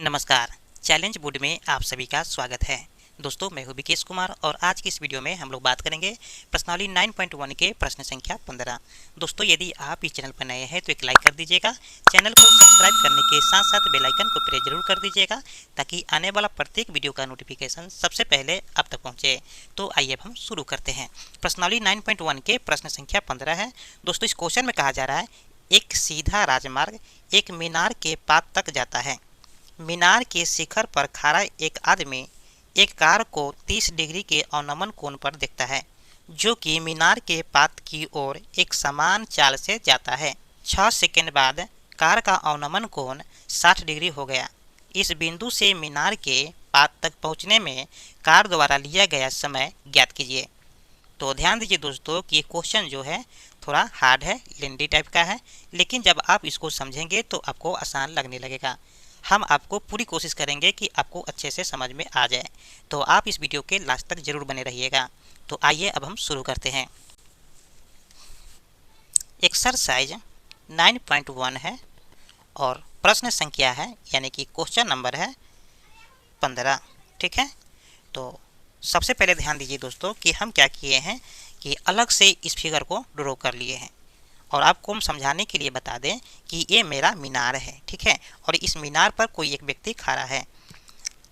नमस्कार। Challenge board में आप सभी का स्वागत है। दोस्तों, मैं हूं विकेश कुमार और आज की इस वीडियो में हम लोग बात करेंगे प्रश्नावली 9.1 के प्रश्न संख्या 15। दोस्तों, यदि आप इस चैनल पर नए हैं तो एक लाइक कर दीजिएगा। चैनल को सब्सक्राइब करने के साथ साथ बेल आइकन को प्रेस जरूर कर दीजिएगा ताकि आने वाला प्रत्येक वीडियो का नोटिफिकेशन सबसे पहले आप तक पहुंचे। तो आइए अब हम शुरू करते हैं। प्रश्नावली 9.1 के प्रश्न संख्या 15 है। दोस्तों, इस क्वेश्चन में कहा जा रहा है, एक सीधा राजमार्ग एक मीनार के पात तक जाता है। मीनार के शिखर पर खड़ा एक आदमी एक कार को 30 डिग्री के अवनमन कोण पर देखता है, जो कि मीनार के पात की ओर एक समान चाल से जाता है। 6 सेकंड बाद कार का अवनमन कोण 60 डिग्री हो गया। इस बिंदु से मीनार के पात तक पहुंचने में कार द्वारा लिया गया समय ज्ञात कीजिए। तो ध्यान दीजिए दोस्तों कि ये क्वेश्चन जो है थोड़ा हार्ड है, लेंदी टाइप का है, लेकिन जब आप इसको समझेंगे तो आपको आसान लगने लगेगा। हम आपको पूरी कोशिश करेंगे कि आपको अच्छे से समझ में आ जाए, तो आप इस वीडियो के लास्ट तक जरूर बने रहिएगा। तो आइए अब हम शुरू करते हैं। एक्सरसाइज 9.1 है और प्रश्न संख्या है, यानी कि क्वेश्चन नंबर है 15। ठीक है, तो सबसे पहले ध्यान दीजिए दोस्तों कि हम क्या किए हैं कि अलग से इस फिगर को ड्रॉ कर लिए हैं और आपको हम समझाने के लिए बता दें कि ये मेरा मीनार है। ठीक है, और इस मीनार पर कोई एक व्यक्ति खड़ा है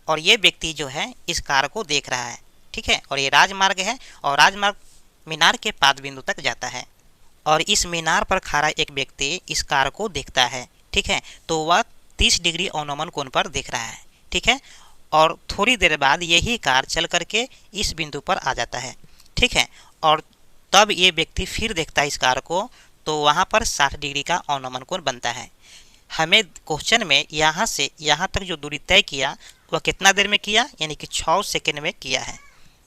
और ये व्यक्ति जो है इस कार को देख रहा है। ठीक है, और ये राजमार्ग है और राजमार्ग मीनार के पाद बिंदु तक जाता है और इस मीनार पर खड़ा एक व्यक्ति इस कार को देखता है। ठीक है, तो वह 30 डिग्री अवनमन कोण पर देख रहा है। ठीक है, और थोड़ी देर बाद यही कार चल करके इस बिंदु पर आ जाता है। ठीक है, और तब ये व्यक्ति फिर देखता है इस कार को, तो वहाँ पर 60 डिग्री का अवनमन कोण बनता है। हमें क्वेश्चन में यहाँ से यहाँ तक जो दूरी तय किया वह कितना देर में किया, यानी कि 6 सेकंड में किया है।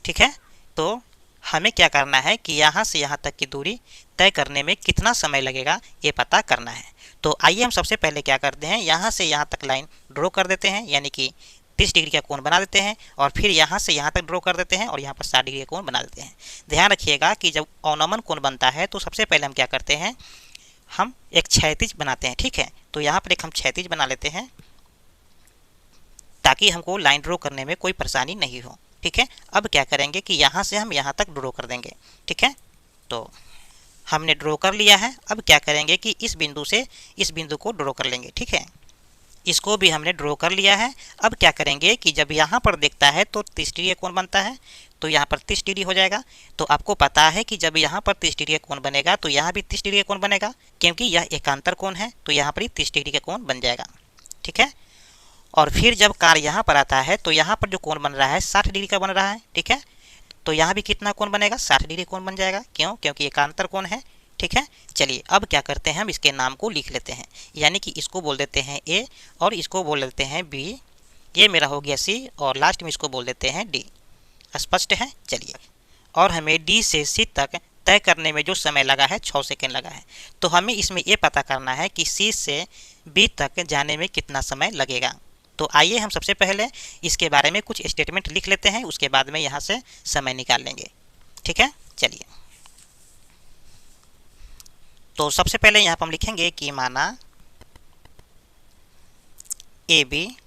ठीक है, तो हमें क्या करना है कि यहाँ से यहाँ तक की दूरी तय करने में कितना समय लगेगा ये पता करना है। तो आइए हम सबसे पहले क्या करते हैं, यहाँ से यहाँ तक लाइन ड्रॉ कर देते हैं, यानी कि 30 डिग्री का कोण बना देते हैं और फिर यहाँ से यहाँ तक ड्रॉ कर देते हैं और यहाँ पर 60 डिग्री का कोण बना देते हैं। ध्यान रखिएगा कि जब अवनमन कोण बनता है तो सबसे पहले हम क्या करते हैं, हम एक क्षैतिज बनाते हैं। ठीक है, तो यहाँ पर एक हम क्षैतिज बना लेते हैं ताकि हमको लाइन ड्रॉ करने में कोई परेशानी नहीं हो। ठीक है, अब क्या करेंगे कि यहाँ से हम यहाँ तक ड्रॉ कर देंगे। ठीक है, तो हमने ड्रॉ कर लिया है। अब क्या करेंगे कि इस बिंदु से इस बिंदु को ड्रॉ कर लेंगे। ठीक है, इसको भी हमने ड्रॉ कर लिया है। अब क्या करेंगे कि जब यहाँ पर देखता है तो 30 डिग्री कोण बनता है, तो यहाँ पर 30 डिग्री हो जाएगा। तो आपको पता है कि जब यहाँ पर 30 डिग्री कोण बनेगा तो यहाँ भी 30 डिग्री कोण बनेगा, क्योंकि यह एकांतर कोण है, तो यहाँ पर ही 30 डिग्री का कोण बन जाएगा। ठीक है, और फिर जब कार यहाँ पर आता है तो यहाँ पर जो कोण बन रहा है 60 डिग्री का बन रहा है। ठीक है, तो यहाँ भी कितना कोण बनेगा, 60 डिग्री कोण बन जाएगा। क्यों? क्योंकि एकांतर कोण है। ठीक है, चलिए अब क्या करते हैं, हम इसके नाम को लिख लेते हैं, यानी कि इसको बोल देते हैं ए और इसको बोल देते हैं बी। ये मेरा हो गया सी और लास्ट में इसको बोल देते हैं डी। स्पष्ट है? चलिए, और हमें डी से सी तक तय करने में जो समय लगा है 6 सेकेंड लगा है, तो हमें इसमें ये पता करना है कि सी से बी तक जाने में कितना समय लगेगा। तो आइए हम सबसे पहले इसके बारे में कुछ स्टेटमेंट लिख लेते हैं, उसके बाद में यहाँ से समय निकाल लेंगे। ठीक है, चलिए, तो सबसे पहले यहाँ पर हम लिखेंगे कि माना ए बी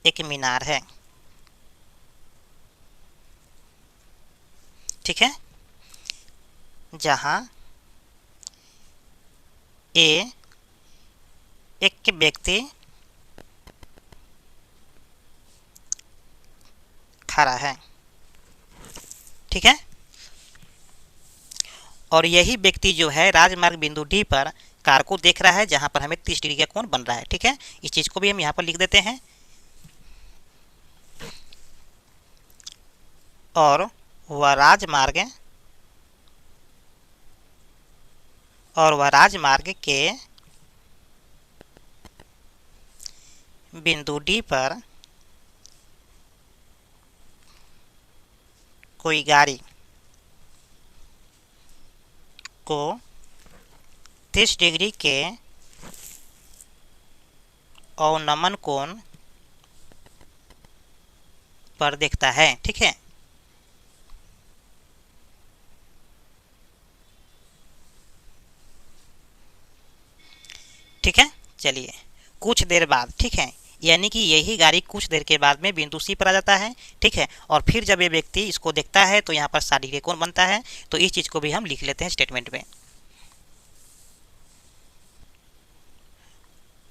एक मीनार है। ठीक है, जहाँ ए एक व्यक्ति खड़ा है। ठीक है, और यही व्यक्ति जो है राजमार्ग बिंदु डी पर कार को देख रहा है, जहां पर हमें 30 डिग्री का कोण बन रहा है। ठीक है, इस चीज को भी हम यहाँ पर लिख देते हैं। और वह राजमार्ग के बिंदु डी पर कोई गाड़ी को 30 डिग्री के अवनमन कोण पर देखता है। ठीक है, ठीक है, चलिए कुछ देर बाद, ठीक है, यानी कि यही गाड़ी कुछ देर के बाद में बिंदु सी पर आ जाता है, ठीक है। और फिर जब ये व्यक्ति इसको देखता है तो यहाँ पर 60 डिग्री कोण बनता है। तो इस चीज़ को भी हम लिख लेते हैं स्टेटमेंट में।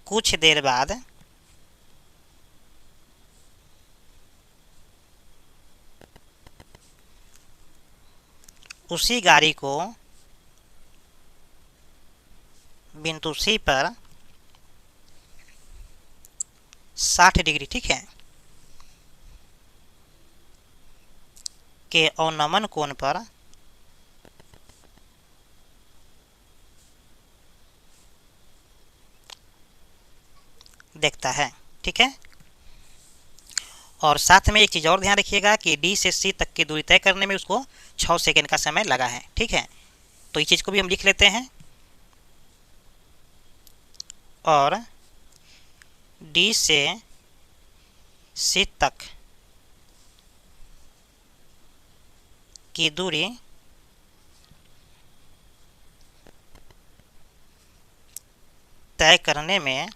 कुछ देर बाद उसी गाड़ी को बिंदु सी पर 60 डिग्री, ठीक है, के अवनमन कोण पर देखता है, ठीक है। और साथ में एक चीज़ और ध्यान रखिएगा कि डी से सी तक की दूरी तय करने में उसको 6 सेकेंड का समय लगा है, ठीक है। तो इस चीज़ को भी हम लिख लेते हैं। और डी से सी तक की दूरी तय करने में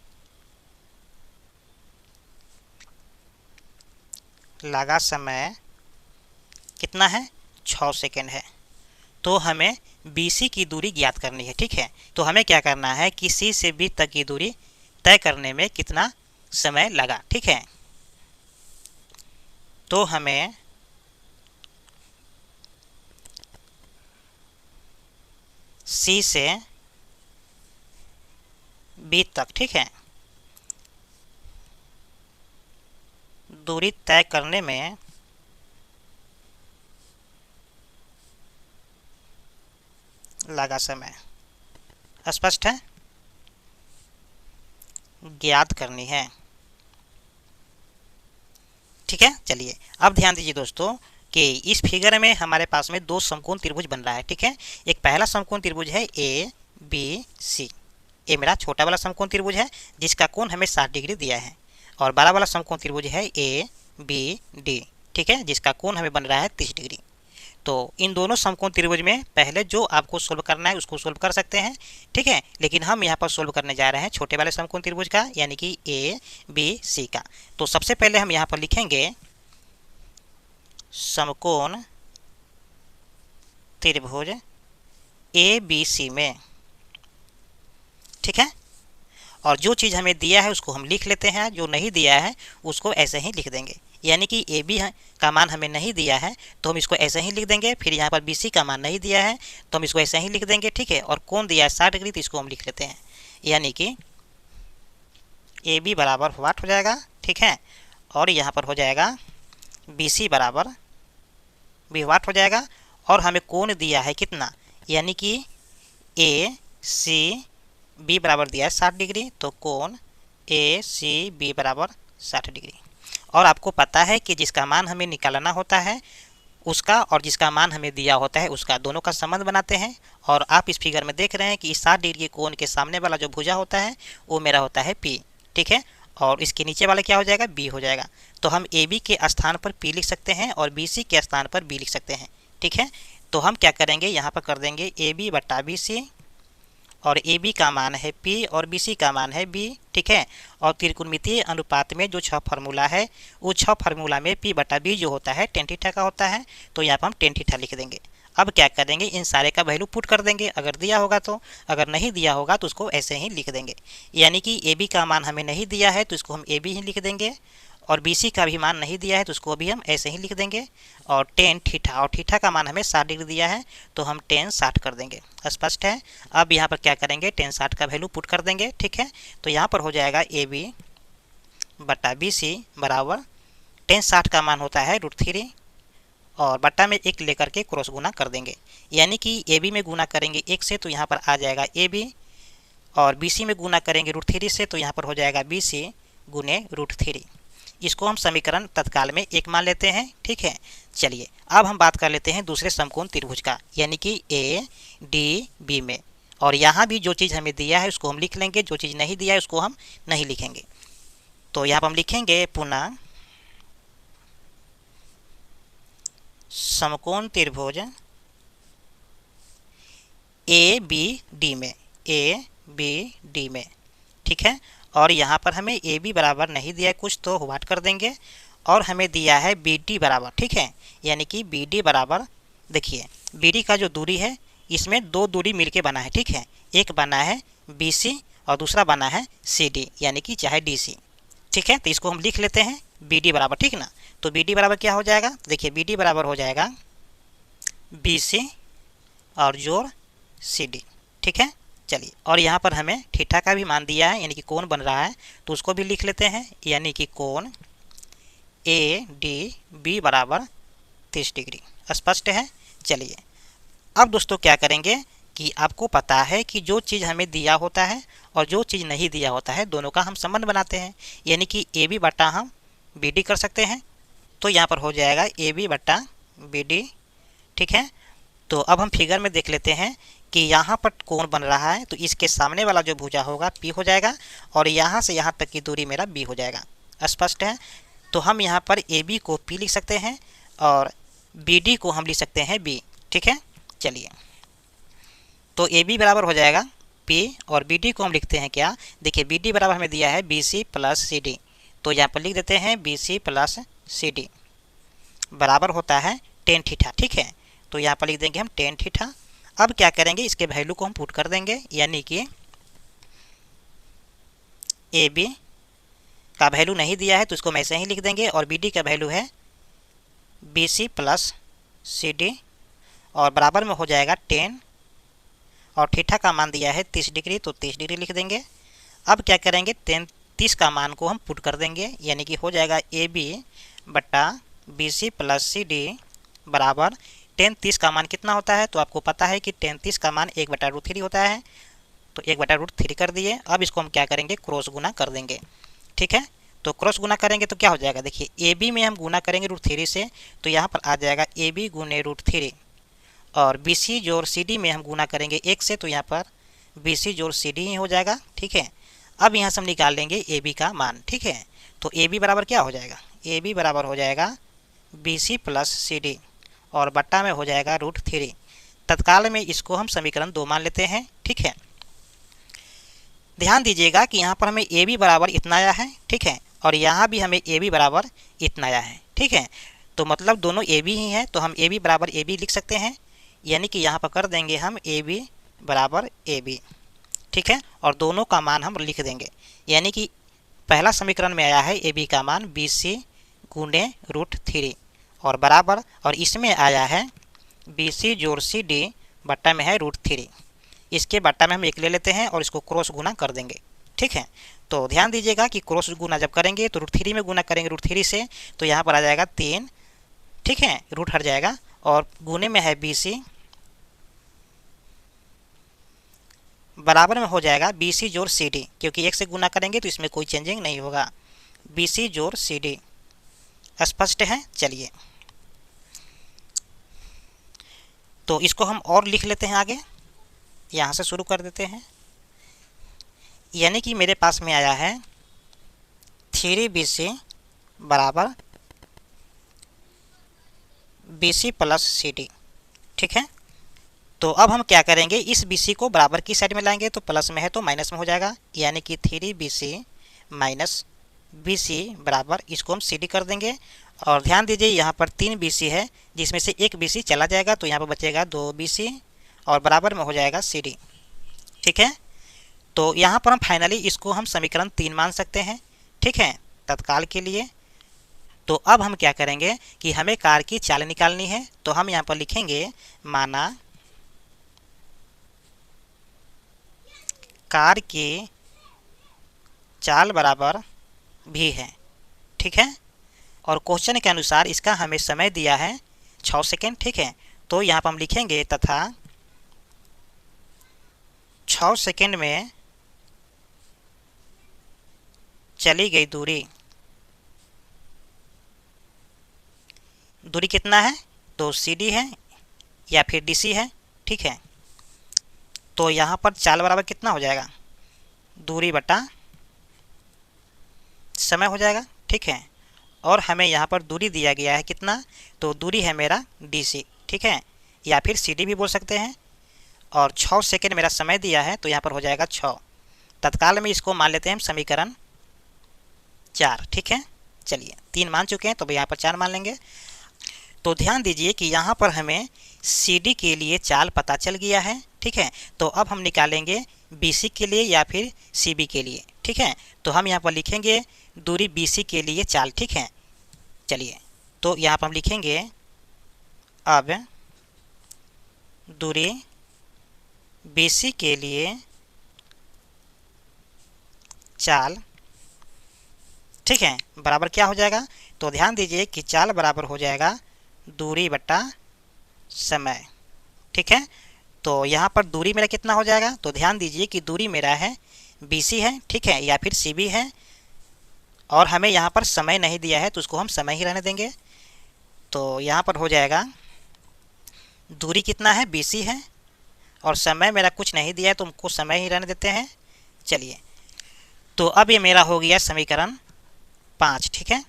लगा समय कितना है? 6 सेकेंड है। तो हमें BC की दूरी ज्ञात करनी है, ठीक है। तो हमें क्या करना है कि C से B तक की दूरी तय करने में कितना समय लगा, ठीक है। तो हमें C से B तक, ठीक है, दूरी तय करने में लगा समय स्पष्ट है, ज्ञात करनी है, ठीक है। चलिए अब ध्यान दीजिए दोस्तों कि इस फिगर में हमारे पास में दो समकोण त्रिभुज बन रहा है, ठीक है। एक पहला समकोण त्रिभुज है ABC। ये मेरा छोटा वाला समकोण त्रिभुज है जिसका कोण हमें 60 डिग्री दिया है। और बड़ा वाला समकोण त्रिभुज है ABD, ठीक है, जिसका कोण हमें बन रहा है 30 डिग्री। तो इन दोनों समकोण त्रिभुज में पहले जो आपको सोल्व करना है उसको सोल्व कर सकते हैं, ठीक है। लेकिन हम यहाँ पर सोल्व करने जा रहे हैं छोटे वाले समकोण त्रिभुज का, यानी कि ABC का। तो सबसे पहले हम यहाँ पर लिखेंगे समकोण त्रिभुज ABC में, ठीक है। और जो चीज़ हमें दिया है उसको हम लिख लेते हैं, जो नहीं दिया है उसको ऐसे ही लिख देंगे। यानी कि AB का मान हमें नहीं दिया है तो हम इसको ऐसे ही लिख देंगे। फिर यहाँ पर BC का मान नहीं दिया है तो हम इसको ऐसे ही लिख देंगे, ठीक है। और कोण दिया है 60 डिग्री तो इसको हम लिख लेते हैं, यानी कि AB बराबर वाट हो जाएगा, ठीक है। और यहाँ पर हो जाएगा BC बराबर भी वाट हो जाएगा। और हमें कोण दिया है कितना, यानी कि ACB बराबर दिया है 60 डिग्री, तो कोण ACB बराबर 60 डिग्री। और आपको पता है कि जिसका मान हमें निकालना होता है उसका और जिसका मान हमें दिया होता है उसका दोनों का संबंध बनाते हैं। और आप इस फिगर में देख रहे हैं कि इस 60 डिग्री के कोण के सामने वाला जो भुजा होता है वो मेरा होता है P, ठीक है। और इसके नीचे वाला क्या हो जाएगा? B हो जाएगा। तो हम AB के स्थान पर P लिख सकते हैं और BC के स्थान पर B लिख सकते हैं, ठीक है। तो हम क्या करेंगे, यहाँ पर कर देंगे AB बटा BC। और AB का मान है P और BC का मान है B, ठीक है। और त्रिकोणमितीय अनुपात में जो 6 फार्मूला है वो 6 फार्मूला में P बटा B जो होता है tan थीटा का होता है। तो यहाँ पर हम tan थीटा लिख देंगे। अब क्या करेंगे, इन सारे का वैल्यू पुट कर देंगे अगर दिया होगा तो, अगर नहीं दिया होगा तो उसको ऐसे ही लिख देंगे। यानी कि AB का मान हमें नहीं दिया है तो इसको हम AB ही लिख देंगे। और BC का भी मान नहीं दिया है तो उसको भी हम ऐसे ही लिख देंगे। और tan थीटा, और थीटा का मान हमें 60 डिग्री दिया है तो हम tan 60 कर देंगे, स्पष्ट है। अब यहाँ पर क्या करेंगे, tan 60 का वैल्यू पुट कर देंगे, ठीक है। तो यहाँ पर हो जाएगा AB बटा BC बराबर tan 60 का मान होता है √3 और बट्टा में 1 लेकर के क्रॉस गुना कर देंगे। यानी कि AB में गुना करेंगे 1 से तो यहाँ पर आ जाएगा AB, और BC में गुना करेंगे √3 से तो यहाँ पर हो जाएगा BC गुने √3। इसको हम समीकरण तत्काल में 1 मान लेते हैं, ठीक है। चलिए अब हम बात कर लेते हैं दूसरे समकोण त्रिभुज का, यानी कि ADB में। और यहाँ भी जो चीज़ हमें दिया है उसको हम लिख लेंगे, जो चीज़ नहीं दिया है उसको हम नहीं लिखेंगे। तो यहाँ पर हम लिखेंगे पुनः समकोण त्रिभुज ABD में, ठीक है। और यहाँ पर हमें ए बी बराबर नहीं दिया है कुछ, तो व्हाट कर देंगे, और हमें दिया है बी डी बराबर, ठीक है, यानी कि बी डी बराबर, देखिए बी डी का जो दूरी है इसमें दो दूरी मिलके बना है, ठीक है, एक बना है बी सी और दूसरा बना है सी डी, यानी कि चाहे डी सी, ठीक है। तो इसको हम लिख लेते हैं बी डी बराबर, ठीक ना। तो बी डी बराबर क्या हो जाएगा, देखिए बी डी बराबर हो जाएगा बी सी और जोड़ सी डी, ठीक है। चलिए, और यहाँ पर हमें थीटा का भी मान दिया है, यानी कि कोण बन रहा है, तो उसको भी लिख लेते हैं, यानी कि कोण ए डी बी बराबर 30 डिग्री। स्पष्ट है। चलिए, अब दोस्तों क्या करेंगे कि आपको पता है कि जो चीज़ हमें दिया होता है और जो चीज़ नहीं दिया होता है दोनों का हम संबंध बनाते हैं, यानी कि ए बी बटा हम बी डी कर सकते हैं। तो यहाँ पर हो जाएगा ए बी बटा बी डी, ठीक है। तो अब हम फिगर में देख लेते हैं कि यहाँ पर कोण बन रहा है, तो इसके सामने वाला जो भुजा होगा पी हो जाएगा और यहाँ से यहाँ तक की दूरी मेरा बी हो जाएगा। स्पष्ट है। तो हम यहाँ पर ए बी को पी लिख सकते हैं और बी डी को हम लिख सकते हैं बी, ठीक है। चलिए, तो ए बी बराबर हो जाएगा पी और बी डी को हम लिखते हैं क्या, देखिए बी डी बराबर हमें दिया है B C plus C D, तो यहाँ पर लिख देते हैं B C plus C D बराबर होता है टेन थीटा, ठीक है। तो यहाँ पर लिख देंगे हम टेन थीटा। अब क्या करेंगे, इसके वैल्यू को हम पुट कर देंगे, यानी कि ए बी का वैल्यू नहीं दिया है तो इसको हम ऐसे ही लिख देंगे और बी डी का वैल्यू है B C plus C D और बराबर में हो जाएगा 10 और थीटा का मान दिया है 30 डिग्री, तो 30 डिग्री लिख देंगे। अब क्या करेंगे, 30 का मान को हम पुट कर देंगे, यानी कि हो जाएगा ए बी बटा B C plus C D बराबर 10 का मान कितना होता है, तो आपको पता है कि 10 का मान 1/√3 होता है, तो 1/√3 कर दिए। अब इसको हम क्या करेंगे, क्रॉस गुना कर देंगे, ठीक है। तो क्रॉस गुना करेंगे तो क्या हो जाएगा, देखिए ए बी में हम गुना करेंगे √3 से, तो यहाँ पर आ जाएगा ए बी गुने √3 और बी सी जोड़ सी डी में हम गुना करेंगे 1 से, तो यहाँ पर बी सी जोड़ सी डी ही हो जाएगा, ठीक है। अब यहाँ से हम निकाल लेंगे ए बी का मान, ठीक है। तो ए बी बराबर क्या हो जाएगा, ए बी बराबर हो जाएगा B C plus C D और बट्टा में हो जाएगा √3। तत्काल में इसको हम समीकरण 2 मान लेते हैं, ठीक है। ध्यान दीजिएगा कि यहाँ पर हमें ए बी बराबर इतना आया है, ठीक है, और यहाँ भी हमें ए बी बराबर इतना आया है, ठीक है। तो मतलब दोनों ए बी ही हैं, तो हम ए बी बराबर ए बी लिख सकते हैं, यानी कि यहाँ पर कर देंगे हम ए बी बराबर ए बी, ठीक है, और दोनों का मान हम लिख देंगे, यानी कि पहला समीकरण में आया है ए बी का मान बी सी गुने √3 और बराबर, और इसमें आया है बी सी जोड़ सी डी बट्टा में है √3, इसके बट्टा में हम 1 ले लेते हैं और इसको क्रॉस गुना कर देंगे, ठीक है। तो ध्यान दीजिएगा कि क्रॉस गुना जब करेंगे तो √3 में गुना करेंगे √3 से, तो यहाँ पर आ जाएगा 3, ठीक है, रूट हट जाएगा और गुने में है बी सी बराबर में हो जाएगा बी सी जोड़ सी डी, क्योंकि 1 से गुना करेंगे तो इसमें कोई चेंजिंग नहीं होगा, बी सी जोड़ सी डी। स्पष्ट है। चलिए, तो इसको हम और लिख लेते हैं आगे, यहाँ से शुरू कर देते हैं, यानी कि मेरे पास में आया है 3BC बराबर BC प्लस CD, ठीक है। तो अब हम क्या करेंगे, इस BC को बराबर की साइड में लाएंगे, तो प्लस में है तो माइनस में हो जाएगा, यानी कि 3BC माइनस BC बराबर इसको हम CD कर देंगे। और ध्यान दीजिए यहाँ पर 3BC है, जिसमें से एक BC चला जाएगा, तो यहाँ पर बचेगा 2BC और बराबर में हो जाएगा CD, ठीक है। तो यहाँ पर हम फाइनली इसको हम समीकरण 3 मान सकते हैं, ठीक है, तत्काल के लिए। तो अब हम क्या करेंगे कि हमें कार की चाल निकालनी है, तो हम यहाँ पर लिखेंगे माना कार की चाल बराबर भी है, ठीक है, और क्वेश्चन के अनुसार इसका हमें समय दिया है 6 सेकेंड, ठीक है। तो यहाँ पर हम लिखेंगे तथा 6 सेकेंड में चली गई दूरी कितना है, तो CD है या फिर DC है, ठीक है। तो यहाँ पर चाल बराबर कितना हो जाएगा, दूरी बटा समय हो जाएगा, ठीक है। और हमें यहाँ पर दूरी दिया गया है कितना, तो दूरी है मेरा DC, ठीक है, या फिर CD भी बोल सकते हैं। और 6 सेकेंड मेरा समय दिया है, तो यहाँ पर हो जाएगा 6, तत्काल में इसको मान लेते हैं हम समीकरण 4। ठीक है, चलिए 3 मान चुके हैं तो यहाँ पर 4 मान लेंगे। तो ध्यान दीजिए कि यहाँ पर हमें सी डी के लिए चाल पता चल गया है। ठीक है, तो अब हम निकालेंगे बी सी के लिए या फिर सी बी के लिए। ठीक है, तो हम यहाँ पर लिखेंगे दूरी बी सी के लिए चाल। ठीक है, चलिए तो यहाँ पर हम लिखेंगे अब दूरी बी सी के लिए चाल। ठीक है, बराबर क्या हो जाएगा, तो ध्यान दीजिए कि चाल बराबर हो जाएगा दूरी बटा समय। ठीक है, तो यहाँ पर दूरी मेरा कितना हो जाएगा, तो ध्यान दीजिए कि दूरी मेरा है BC है। ठीक है, या फिर CB है, और हमें यहाँ पर समय नहीं दिया है तो उसको हम समय ही रहने देंगे। तो यहाँ पर हो जाएगा दूरी कितना है BC है और समय मेरा कुछ नहीं दिया है तो हमको समय ही रहने देते हैं। चलिए, तो अब ये मेरा हो गया समीकरण 5। ठीक है,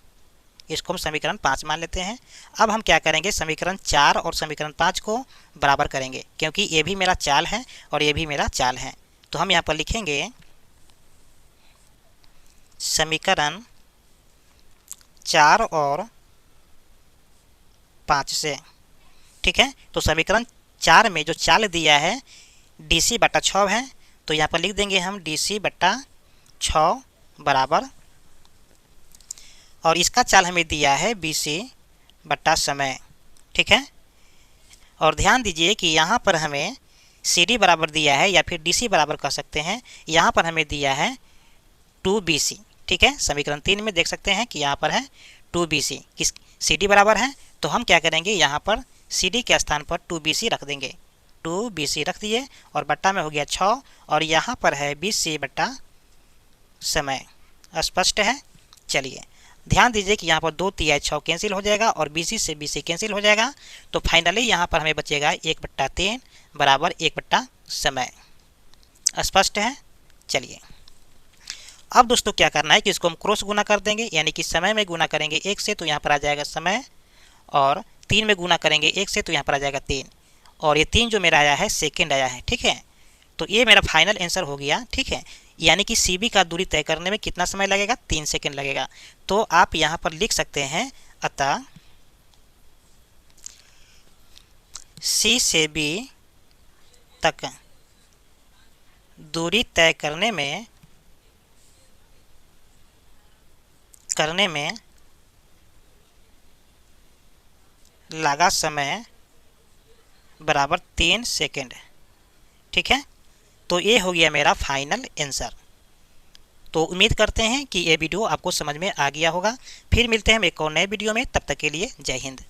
इसको हम समीकरण 5 मान लेते हैं। अब हम क्या करेंगे, समीकरण 4 और समीकरण 5 को बराबर करेंगे, क्योंकि ये भी मेरा चाल है और ये भी मेरा चाल है। तो हम यहाँ पर लिखेंगे समीकरण 4 और 5 से। ठीक है, तो समीकरण 4 में जो चाल दिया है DC बटा 6 है, तो यहाँ पर लिख देंगे हम DC बटा 6 बराबर, और इसका चाल हमें दिया है BC बटा समय। ठीक है, और ध्यान दीजिए कि यहाँ पर हमें CD बराबर दिया है या फिर DC बराबर कह सकते हैं, यहाँ पर हमें दिया है 2BC। ठीक है, समीकरण 3 में देख सकते हैं कि यहाँ पर है 2BC, किस CD बराबर है, तो हम क्या करेंगे, यहाँ पर CD के स्थान पर 2BC रख देंगे। 2BC रख दिए और बट्टा में हो गया 6, और यहाँ पर है BC बटा समय। स्पष्ट है। चलिए ध्यान दीजिए कि यहाँ पर 2 तिहाई 6 कैंसिल हो जाएगा और BC से BC कैंसिल हो जाएगा, तो फाइनली यहाँ पर हमें बचेगा 1/3 बराबर 1 समय। स्पष्ट है। चलिए अब दोस्तों क्या करना है कि इसको हम क्रॉस गुना कर देंगे, यानी कि समय में गुना करेंगे 1 से तो यहाँ पर आ जाएगा समय, और 3 में गुना करेंगे 1 से तो यहाँ पर आ जाएगा 3, और ये 3 जो मेरा आया है सेकेंड आया है। ठीक है, तो ये मेरा फाइनल आंसर हो गया। ठीक है, यानी कि CB का दूरी तय करने में कितना समय लगेगा, 3 सेकेंड लगेगा। तो आप यहाँ पर लिख सकते हैं, अतः C से B तक दूरी तय करने में लगा समय बराबर 3 सेकेंड। ठीक है, तो ये हो गया मेरा फाइनल आंसर। तो उम्मीद करते हैं कि ये वीडियो आपको समझ में आ गया होगा। फिर मिलते हैं हम एक और नए वीडियो में, तब तक के लिए जय हिंद।